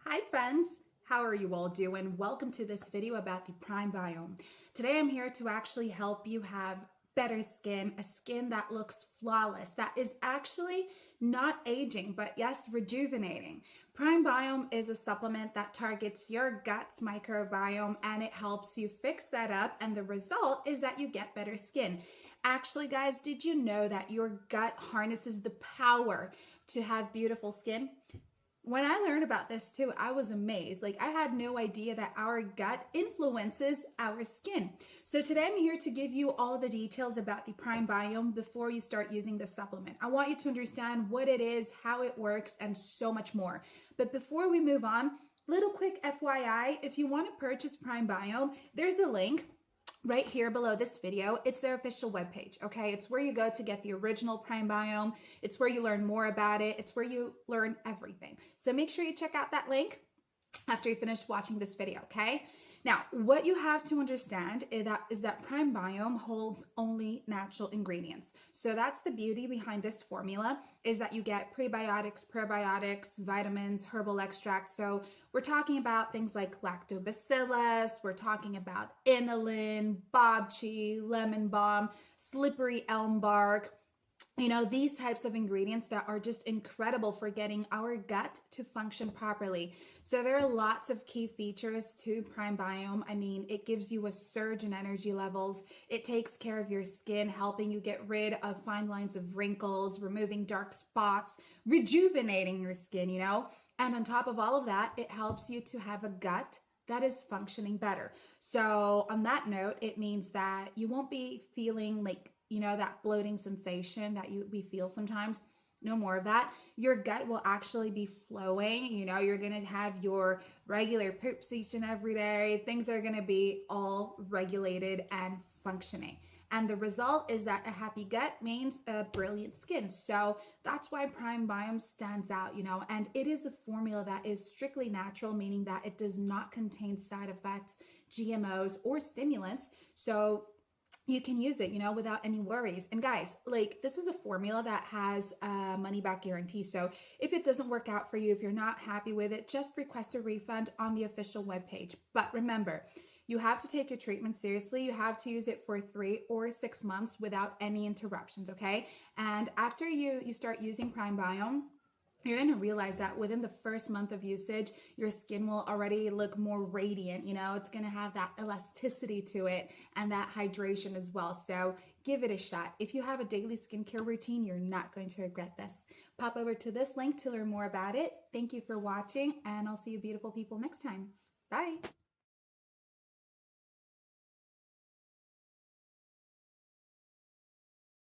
Hi friends, how are you all doing? Welcome to this video about the PrimeBiome. Today I'm here to actually help you have better skin, a skin that looks flawless, that is actually not aging, but yes, rejuvenating. PrimeBiome is a supplement that targets your gut's microbiome and it helps you fix that up, and the result is that you get better skin. Actually, guys, did you know that your gut harnesses the power to have beautiful skin? When I learned about this too, I was amazed. Like, I had no idea that our gut influences our skin. So today I'm here to give you all the details about the PrimeBiome before you start using the supplement. I want you to understand what it is, how it works, and so much more. But before we move on, little quick FYI, if you want to purchase PrimeBiome, there's a link right here below this video. It's their official webpage, okay? It's where you go to get the original PrimeBiome. It's where you learn more about it. It's where you learn everything. So make sure you check out that link after you finish watching this video, okay? Now, what you have to understand is that PrimeBiome holds only natural ingredients. So that's the beauty behind this formula, is that you get prebiotics, probiotics, vitamins, herbal extracts. So we're talking about things like lactobacillus, we're talking about inulin, bobchi, lemon balm, slippery elm bark. You know, these types of ingredients that are just incredible for getting our gut to function properly. So there are lots of key features to PrimeBiome. I mean, it gives you a surge in energy levels. It takes care of your skin, helping you get rid of fine lines of wrinkles, removing dark spots, rejuvenating your skin, you know? And on top of all of that, it helps you to have a gut that is functioning better. So on that note, it means that you won't be feeling like, you know, that bloating sensation that we feel sometimes. No more of that. Your gut will actually be flowing. You know, you're going to have your regular poops each and every day. Things are going to be all regulated and functioning. And the result is that a happy gut means a brilliant skin. So that's why PrimeBiome stands out, you know, and it is a formula that is strictly natural, meaning that it does not contain side effects, GMOs, or stimulants. So you can use it, you know, without any worries. And guys, like, this is a formula that has a money back guarantee. So if it doesn't work out for you, if you're not happy with it, just request a refund on the official webpage. But remember, you have to take your treatment seriously. You have to use it for 3 or 6 months without any interruptions, okay? And after you start using PrimeBiome, you're going to realize that within the first month of usage, your skin will already look more radiant. You know, it's going to have that elasticity to it and that hydration as well. So give it a shot. If you have a daily skincare routine, you're not going to regret this. Pop over to this link to learn more about it. Thank you for watching, and I'll see you beautiful people next time. Bye.